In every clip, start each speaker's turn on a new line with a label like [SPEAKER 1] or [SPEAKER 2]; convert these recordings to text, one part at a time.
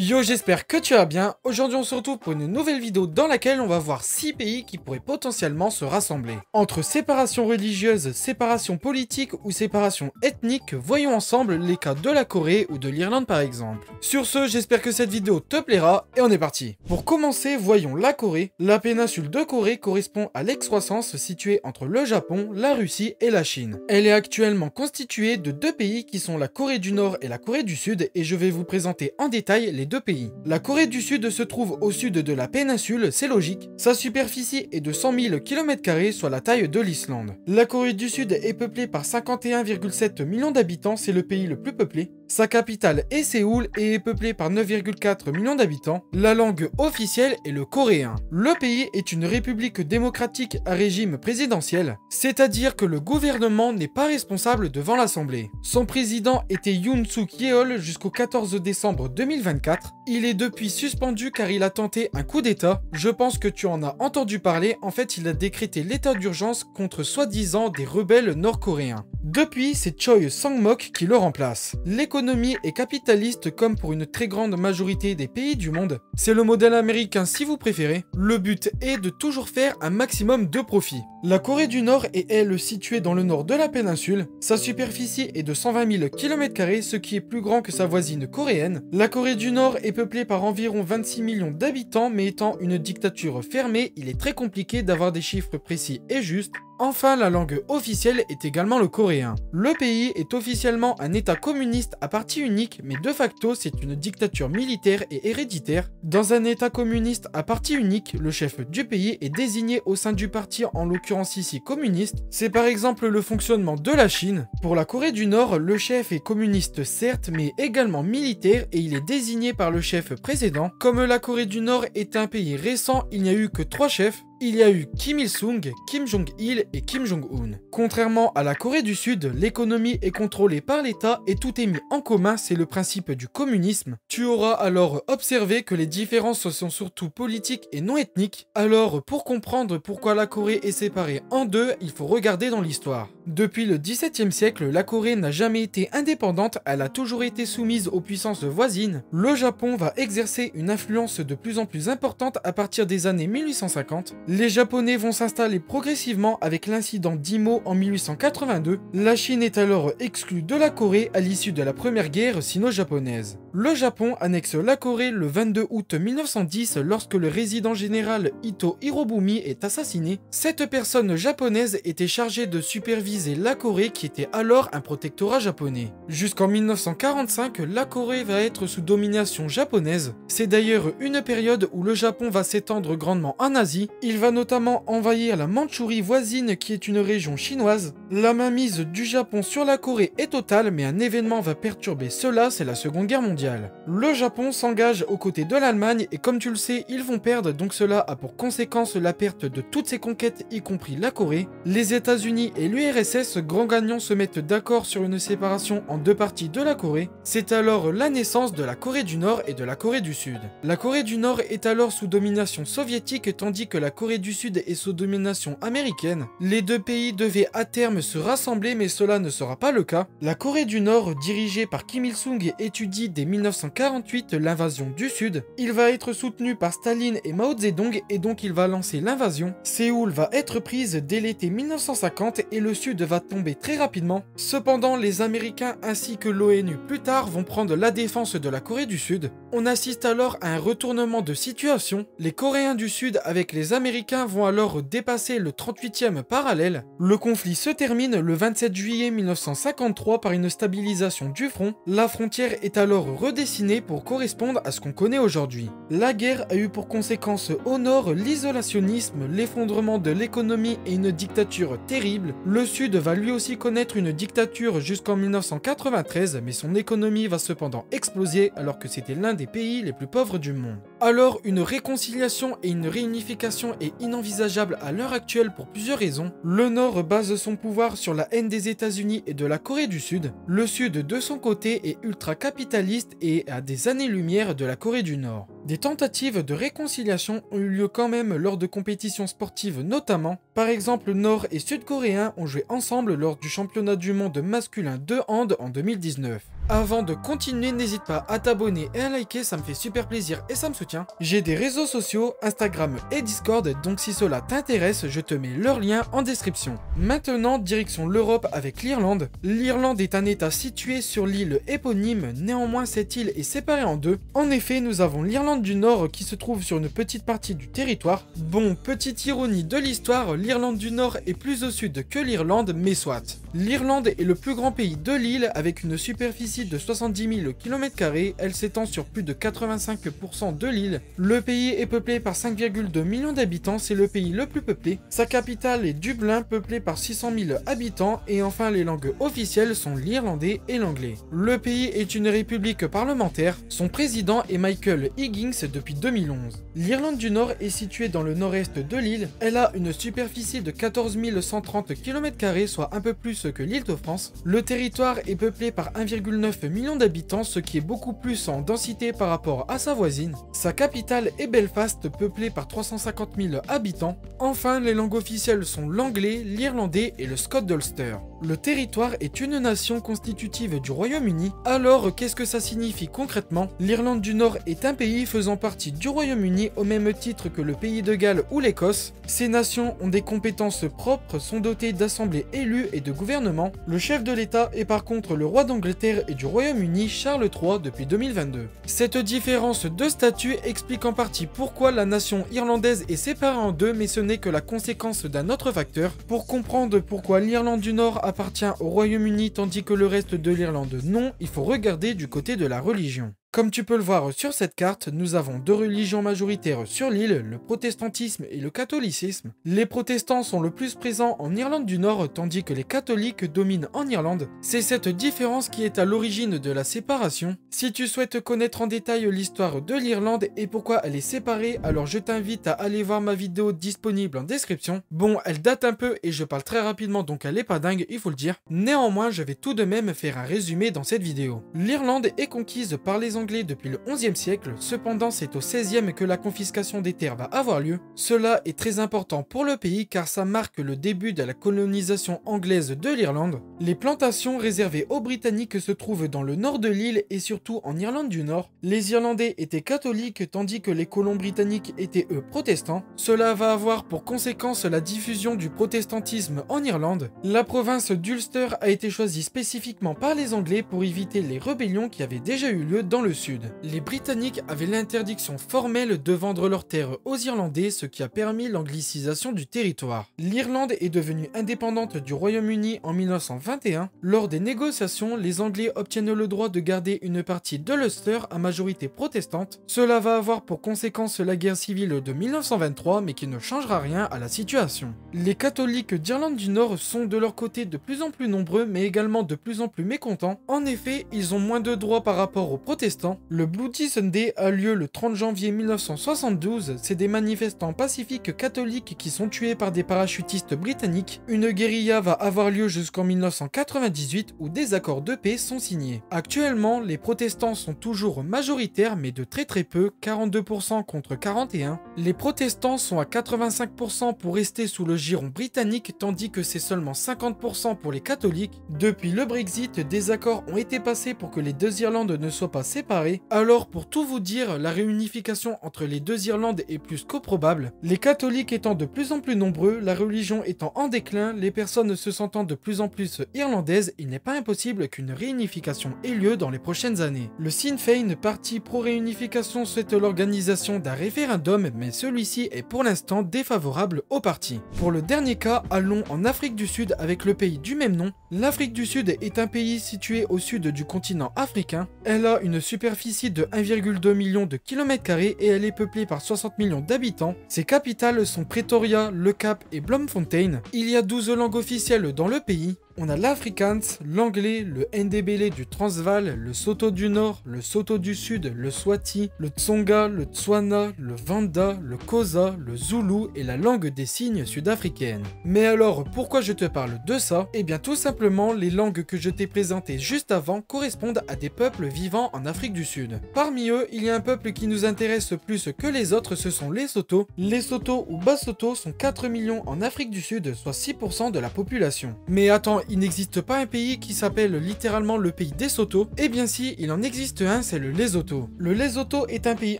[SPEAKER 1] Yo, j'espère que tu vas bien. Aujourd'hui, on se retrouve pour une nouvelle vidéo dans laquelle on va voir 6 pays qui pourraient potentiellement se rassembler. Entre séparation religieuse, séparation politique ou séparation ethnique, voyons ensemble les cas de la Corée ou de l'Irlande par exemple. Sur ce, j'espère que cette vidéo te plaira et on est parti. Pour commencer, voyons la Corée. La péninsule de Corée correspond à l'ex-croissance située entre le Japon, la Russie et la Chine. Elle est actuellement constituée de deux pays qui sont la Corée du Nord et la Corée du Sud et je vais vous présenter en détail les deux pays. La Corée du Sud se trouve au sud de la péninsule, c'est logique. Sa superficie est de 100 000 km², soit la taille de l'Islande. La Corée du Sud est peuplée par 51,7 millions d'habitants, c'est le pays le plus peuplé. Sa capitale est Séoul et est peuplée par 9,4 millions d'habitants. La langue officielle est le coréen. Le pays est une république démocratique à régime présidentiel, c'est-à-dire que le gouvernement n'est pas responsable devant l'Assemblée. Son président était Yoon Suk-yeol jusqu'au 14 décembre 2024. Il est depuis suspendu car il a tenté un coup d'État. Je pense que tu en as entendu parler, en fait il a décrété l'état d'urgence contre soi-disant des rebelles nord-coréens. Depuis, c'est Choi Sang-mok qui le remplace. L'économie est capitaliste comme pour une très grande majorité des pays du monde. C'est le modèle américain si vous préférez. Le but est de toujours faire un maximum de profit. La Corée du Nord est elle située dans le nord de la péninsule. Sa superficie est de 120 000 km², ce qui est plus grand que sa voisine coréenne. La Corée du Nord est peuplée par environ 26 millions d'habitants, mais étant une dictature fermée, il est très compliqué d'avoir des chiffres précis et justes. Enfin, la langue officielle est également le coréen. Le pays est officiellement un état communiste à parti unique, mais de facto c'est une dictature militaire et héréditaire. Dans un état communiste à parti unique, le chef du pays est désigné au sein du parti, en l'occurrence ici communiste. C'est par exemple le fonctionnement de la Chine. Pour la Corée du Nord, le chef est communiste certes, mais également militaire et il est désigné par le chef précédent. Comme la Corée du Nord est un pays récent, il n'y a eu que 3 chefs. Il y a eu Kim Il-sung, Kim Jong-il et Kim Jong-un. Contrairement à la Corée du Sud, l'économie est contrôlée par l'État et tout est mis en commun, c'est le principe du communisme. Tu auras alors observé que les différences sont surtout politiques et non ethniques. Alors, pour comprendre pourquoi la Corée est séparée en deux, il faut regarder dans l'histoire. Depuis le XVIIe siècle, la Corée n'a jamais été indépendante, elle a toujours été soumise aux puissances voisines. Le Japon va exercer une influence de plus en plus importante à partir des années 1850. Les Japonais vont s'installer progressivement avec l'incident d'Imo en 1882. La Chine est alors exclue de la Corée à l'issue de la première guerre sino-japonaise. Le Japon annexe la Corée le 22 août 1910 lorsque le résident général Ito Hirobumi est assassiné. Cette personne japonaise était chargée de superviser la Corée qui était alors un protectorat japonais. Jusqu'en 1945, la Corée va être sous domination japonaise. C'est d'ailleurs une période où le Japon va s'étendre grandement en Asie. Il va notamment envahir la Mandchourie voisine qui est une région chinoise. La mainmise du Japon sur la Corée est totale, mais un événement va perturber cela, c'est la Seconde Guerre mondiale. Le Japon s'engage aux côtés de l'Allemagne et comme tu le sais, ils vont perdre, donc cela a pour conséquence la perte de toutes ses conquêtes, y compris la Corée. Les États-Unis et l'URSS, grands gagnants, se mettent d'accord sur une séparation en deux parties de la Corée. C'est alors la naissance de la Corée du Nord et de la Corée du Sud. La Corée du Nord est alors sous domination soviétique, tandis que la Corée du Sud est sous domination américaine. Les deux pays devaient à terme se rassembler, mais cela ne sera pas le cas. La Corée du Nord, dirigée par Kim Il-sung, étudie dès 1948 l'invasion du Sud. Il va être soutenu par Staline et Mao Zedong et donc il va lancer l'invasion. Séoul va être prise dès l'été 1950 et le Sud va tomber très rapidement. Cependant, les Américains ainsi que l'ONU plus tard vont prendre la défense de la Corée du Sud. On assiste alors à un retournement de situation. Les Coréens du Sud avec les Américains vont alors dépasser le 38e parallèle. Le conflit se termine le 27 juillet 1953 par une stabilisation du front. La frontière est alors redessinée pour correspondre à ce qu'on connaît aujourd'hui. La guerre a eu pour conséquence au nord l'isolationnisme, l'effondrement de l'économie et une dictature terrible. Le Sud va lui aussi connaître une dictature jusqu'en 1993, mais son économie va cependant exploser alors que c'était l'un des pays les plus pauvres du monde. Alors, une réconciliation et une réunification est inenvisageable à l'heure actuelle pour plusieurs raisons. Le Nord base son pouvoir sur la haine des États-Unis et de la Corée du Sud. Le Sud, de son côté, est ultra-capitaliste et à des années-lumière de la Corée du Nord. Des tentatives de réconciliation ont eu lieu quand même lors de compétitions sportives notamment. Par exemple, Nord et Sud-Coréens ont joué ensemble lors du championnat du monde masculin de hand en 2019. Avant de continuer, n'hésite pas à t'abonner et à liker, ça me fait super plaisir et ça me soutient. J'ai des réseaux sociaux, Instagram et Discord, donc si cela t'intéresse, je te mets leur lien en description. Maintenant, direction l'Europe avec l'Irlande. L'Irlande est un état situé sur l'île éponyme, néanmoins cette île est séparée en deux. En effet, nous avons l'Irlande du Nord qui se trouve sur une petite partie du territoire. Bon, petite ironie de l'histoire, l'Irlande du Nord est plus au sud que l'Irlande, mais soit. L'Irlande est le plus grand pays de l'île avec une superficie de 70 000 km², elle s'étend sur plus de 85% de l'île. Le pays est peuplé par 5,2 millions d'habitants, c'est le pays le plus peuplé. Sa capitale est Dublin, peuplée par 600 000 habitants, et enfin les langues officielles sont l'irlandais et l'anglais. Le pays est une république parlementaire, son président est Michael Higgins depuis 2011. L'Irlande du Nord est située dans le nord-est de l'île, elle a une superficie de 14 130 km², soit un peu plus que l'île de France. Le territoire est peuplé par 1,9 million d'habitants, ce qui est beaucoup plus en densité par rapport à sa voisine. Sa capitale est Belfast, peuplée par 350 000 habitants. Enfin, les langues officielles sont l'anglais, l'irlandais et le Scot d'Ulster. Le territoire est une nation constitutive du Royaume-Uni. Alors, qu'est-ce que ça signifie concrètement? L'Irlande du Nord est un pays faisant partie du Royaume-Uni au même titre que le pays de Galles ou l'Écosse. Ces nations ont des compétences propres, sont dotées d'assemblées élues et de gouvernements. Le chef de l'État est par contre le roi d'Angleterre et du Royaume-Uni Charles III depuis 2022. Cette différence de statut explique en partie pourquoi la nation irlandaise est séparée en deux, mais ce n'est que la conséquence d'un autre facteur. Pour comprendre pourquoi l'Irlande du Nord appartient au Royaume-Uni tandis que le reste de l'Irlande non, il faut regarder du côté de la religion. Comme tu peux le voir sur cette carte, nous avons deux religions majoritaires sur l'île, le protestantisme et le catholicisme. Les protestants sont le plus présents en Irlande du Nord, tandis que les catholiques dominent en Irlande. C'est cette différence qui est à l'origine de la séparation. Si tu souhaites connaître en détail l'histoire de l'Irlande et pourquoi elle est séparée, alors je t'invite à aller voir ma vidéo disponible en description. Bon, elle date un peu et je parle très rapidement, donc elle est pas dingue, il faut le dire. Néanmoins, je vais tout de même faire un résumé dans cette vidéo. L'Irlande est conquise par les Anglais depuis le XIe siècle, cependant c'est au XVIe que la confiscation des terres va avoir lieu. Cela est très important pour le pays car ça marque le début de la colonisation anglaise de l'Irlande. Les plantations réservées aux Britanniques se trouvent dans le nord de l'île et surtout en Irlande du Nord. Les Irlandais étaient catholiques tandis que les colons britanniques étaient eux protestants. Cela va avoir pour conséquence la diffusion du protestantisme en Irlande. La province d'Ulster a été choisie spécifiquement par les Anglais pour éviter les rébellions qui avaient déjà eu lieu dans le sud. Les Britanniques avaient l'interdiction formelle de vendre leurs terres aux Irlandais, ce qui a permis l'anglicisation du territoire. L'Irlande est devenue indépendante du Royaume-Uni en 1921. Lors des négociations, les Anglais obtiennent le droit de garder une partie de l'Ulster à majorité protestante. Cela va avoir pour conséquence la guerre civile de 1923, mais qui ne changera rien à la situation. Les catholiques d'Irlande du Nord sont de leur côté de plus en plus nombreux, mais également de plus en plus mécontents. En effet, ils ont moins de droits par rapport aux protestants. Le Bloody Sunday a lieu le 30 janvier 1972, c'est des manifestants pacifiques catholiques qui sont tués par des parachutistes britanniques. Une guérilla va avoir lieu jusqu'en 1998 où des accords de paix sont signés. Actuellement, les protestants sont toujours majoritaires mais de très peu, 42% contre 41%. Les protestants sont à 85% pour rester sous le giron britannique tandis que c'est seulement 50% pour les catholiques. Depuis le Brexit, des accords ont été passés pour que les deux Irlandes ne soient pas séparées. Alors pour tout vous dire, la réunification entre les deux Irlandes est plus qu'improbable. Les catholiques étant de plus en plus nombreux, la religion étant en déclin, les personnes se sentant de plus en plus irlandaises, il n'est pas impossible qu'une réunification ait lieu dans les prochaines années. Le Sinn Féin, parti pro-réunification, souhaite l'organisation d'un référendum, mais celui-ci est pour l'instant défavorable au parti. Pour le dernier cas, allons en Afrique du Sud avec le pays du même nom. L'Afrique du Sud est un pays situé au sud du continent africain. Elle a une superficie de 1,2 million de km² et elle est peuplée par 60 millions d'habitants. Ses capitales sont Pretoria, Le Cap et Bloemfontein. Il y a 12 langues officielles dans le pays. On a l'Afrikaans, l'anglais, le Ndebele du Transvaal, le Soto du Nord, le Soto du Sud, le Swati, le Tsonga, le Tswana, le Vanda, le Xhosa, le Zulu et la langue des signes sud-africaine. Mais alors, pourquoi je te parle de ça? Eh bien tout simplement, les langues que je t'ai présentées juste avant correspondent à des peuples vivant en Afrique du Sud. Parmi eux, il y a un peuple qui nous intéresse plus que les autres, ce sont les Soto. Les Soto ou Basotho sont 4 millions en Afrique du Sud, soit 6% de la population. Mais attends, il n'existe pas un pays qui s'appelle littéralement le pays des Soto. Eh bien si, il en existe un, c'est le Lesotho. Le Lesotho est un pays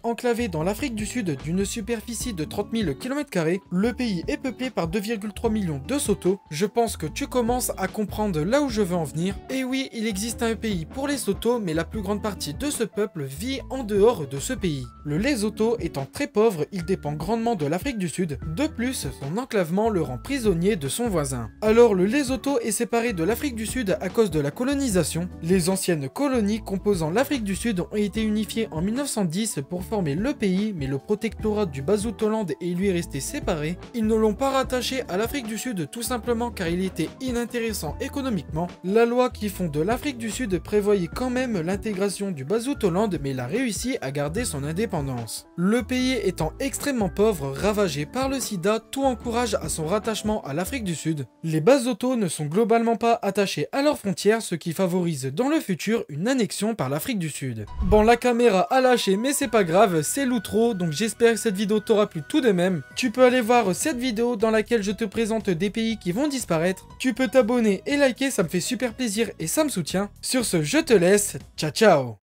[SPEAKER 1] enclavé dans l'Afrique du Sud d'une superficie de 30 000 km². Le pays est peuplé par 2,3 millions de Soto. Je pense que tu commences à comprendre là où je veux en venir. Et oui, il existe un pays pour les Soto, mais la plus grande partie de ce peuple vit en dehors de ce pays. Le Lesotho étant très pauvre, il dépend grandement de l'Afrique du Sud. De plus, son enclavement le rend prisonnier de son voisin. Alors le Lesotho est séparé de l'Afrique du Sud à cause de la colonisation. Les anciennes colonies composant l'Afrique du Sud ont été unifiées en 1910 pour former le pays, mais le protectorat du Basutoland est lui resté séparé. Ils ne l'ont pas rattaché à l'Afrique du Sud tout simplement car il était inintéressant économiquement. La loi qui fonde l'Afrique du Sud prévoyait quand même l'intégration du Basutoland, mais il a réussi à garder son indépendance. Le pays étant extrêmement pauvre, ravagé par le sida, tout encourage à son rattachement à l'Afrique du Sud. Les Basotho ne sont globalement pas attachés à leurs frontières, ce qui favorise dans le futur une annexion par l'Afrique du Sud. Bon, la caméra a lâché, mais c'est pas grave, c'est l'outro, donc j'espère que cette vidéo t'aura plu tout de même. Tu peux aller voir cette vidéo dans laquelle je te présente des pays qui vont disparaître. Tu peux t'abonner et liker, ça me fait super plaisir et ça me soutient. Sur ce, je te laisse, ciao ciao.